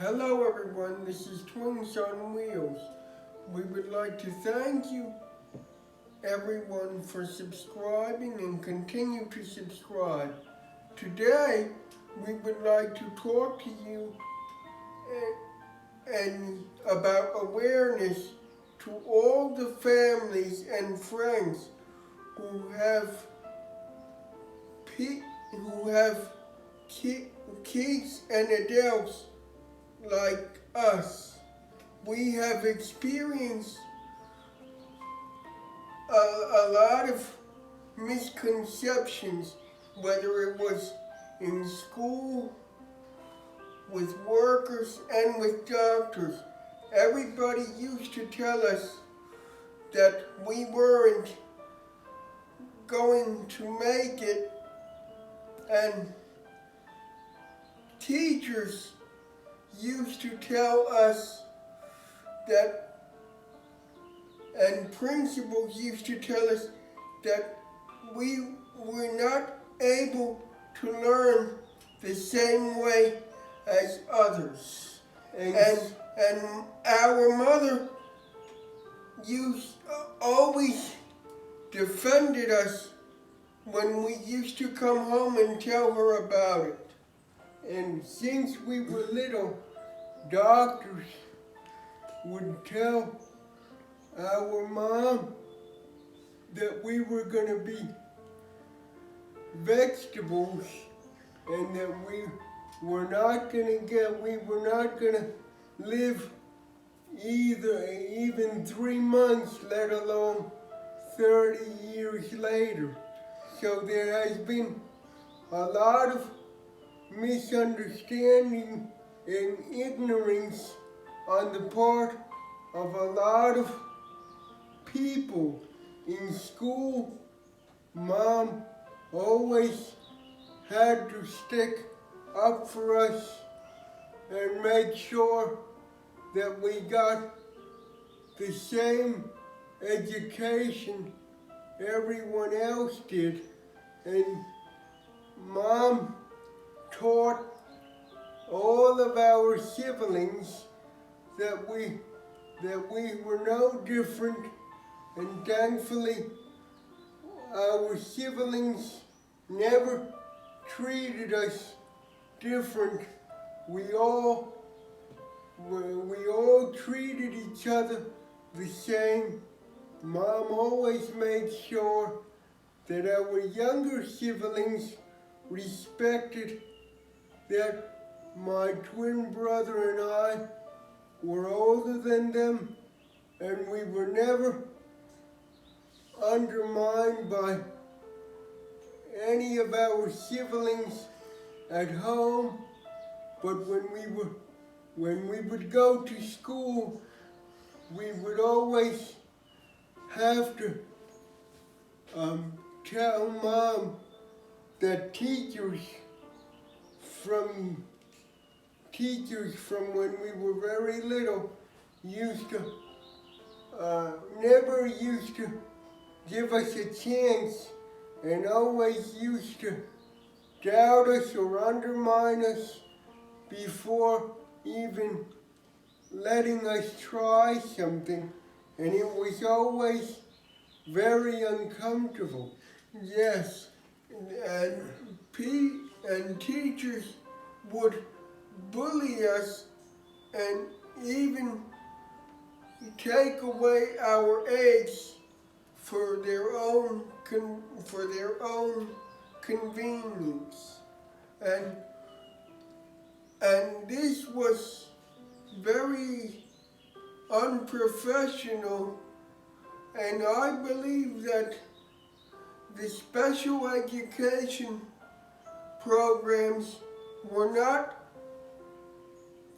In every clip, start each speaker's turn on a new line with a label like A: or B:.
A: Hello everyone, this is Twins on Wheels. We would like to thank you everyone for subscribing and continue to subscribe. Today we would like to talk to you and about awareness to all the families and friends who have who have kids and adults like us. We have experienced a lot of misconceptions, whether it was in school, with workers, and with doctors. Everybody used to tell us that we weren't going to make it, and teachers used to tell us that, and principals used to tell us that we were not able to learn the same way as others. And our mother used always defended us when we used to come home and tell her about it. And since we were little, doctors would tell our mom that we were going to be vegetables and that we were not going to live even 3 months, let alone 30 years later. So there has been a lot of misunderstanding and ignorance on the part of a lot of people. In school, Mom always had to stick up for us and make sure that we got the same education everyone else did. And Mom taught all of our siblings that we were no different, and thankfully our siblings never treated us different. We all treated each other the same. Mom always made sure that our younger siblings respected that my twin brother and I were older than them, and we were never undermined by any of our siblings at home. But when we would go to school, we would always have to tell Mom that teachers from when we were very little never used to give us a chance, and always used to doubt us or undermine us before even letting us try something, and it was always very uncomfortable. Yes, and teachers would bully us and even take away our eggs for their own convenience, and this was very unprofessional. And I believe that the special education programs were not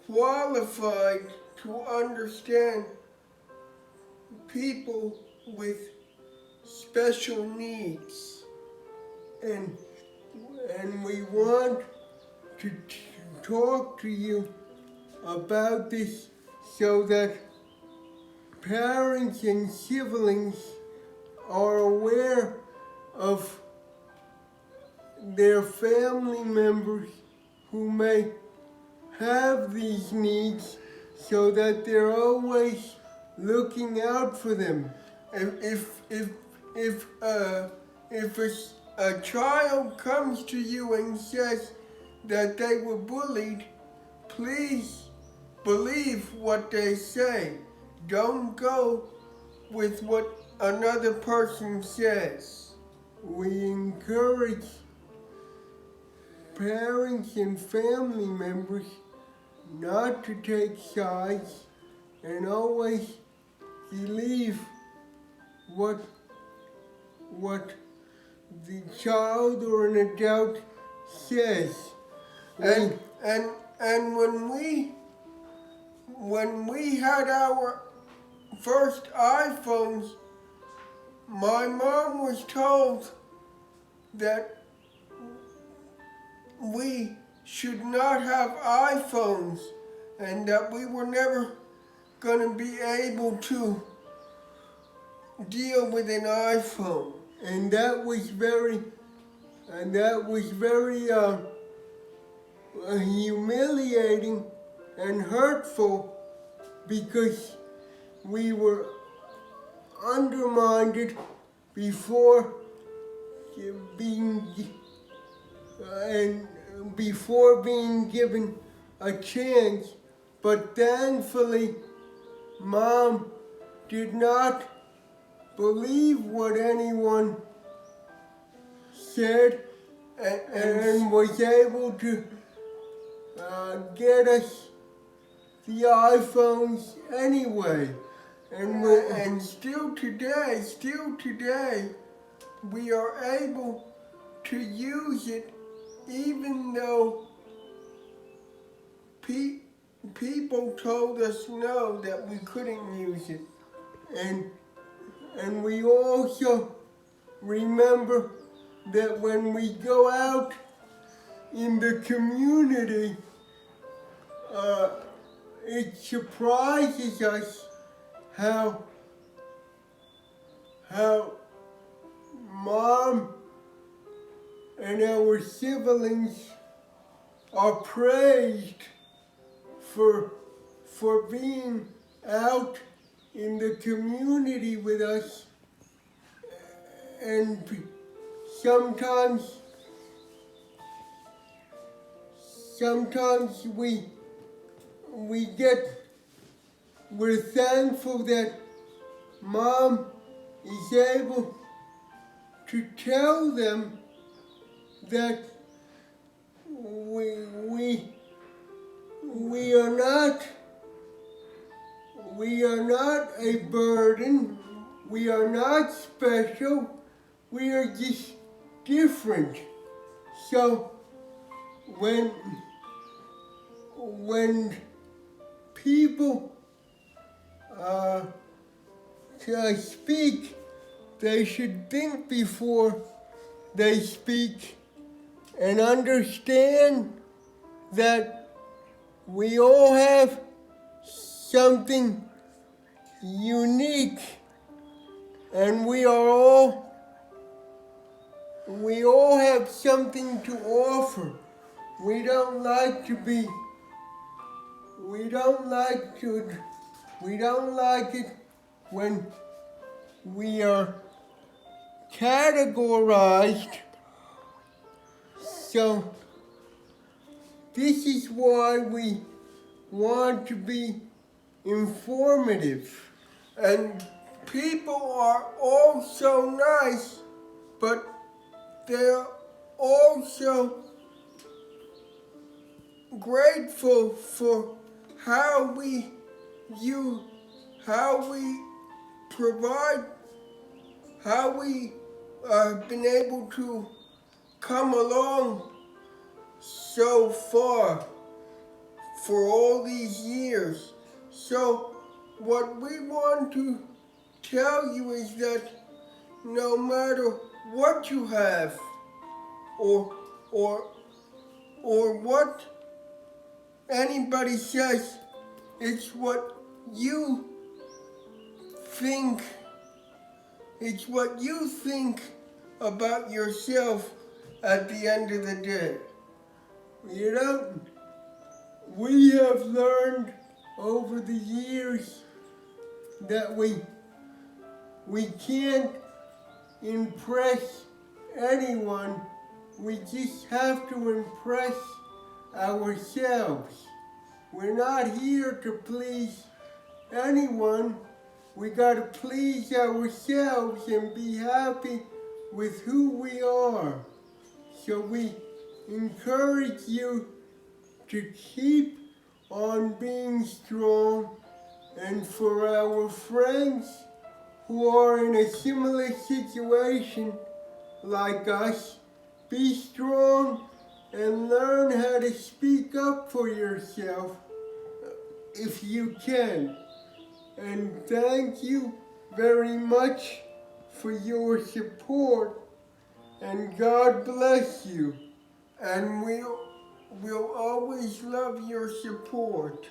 A: qualified to understand people with special needs. And we want to talk to you about this so that parents and siblings are aware of their family members who may have these needs so that they're always looking out for them. If a child comes to you and says that they were bullied, please believe what they say. Don't go with what another person says. We encourage parents and family members not to take sides and always believe what the child or an adult says. And when we had our first iPhones, my mom was told that we should not have iPhones and that we were never going to be able to deal with an iPhone. And that was very humiliating and hurtful because we were undermined before being given a chance. But thankfully, Mom did not believe what anyone said and was able to get us the iPhones anyway. And still today, we are able to use it even though people told us no, that we couldn't use it. And we also remember that when we go out in the community, it surprises us how Mom and our siblings are praised for being out in the community with us, and sometimes we're thankful that Mom is able to tell them that we are not a burden, we are not special, we are just different. So when people speak, they should think before they speak and understand that we all have something unique, and we all have something to offer. We don't like it when we are categorized. So this is why we want to be informative. And people are all so nice, but they're also grateful for how we provide, how we have been able to come along so far for all these years. So what we want to tell you is that no matter what you have or what anybody says, it's what you think. It's what you think about yourself at the end of the day. We have learned over the years that we can't impress anyone. We just have to impress ourselves. We're not here to please anyone. We gotta please ourselves and be happy with who we are. So we encourage you to keep on being strong, and for our friends who are in a similar situation like us, be strong and learn how to speak up for yourself if you can. And thank you very much for your support, and God bless you. And we'll always love your support.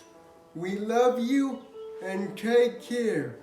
A: We love you and take care.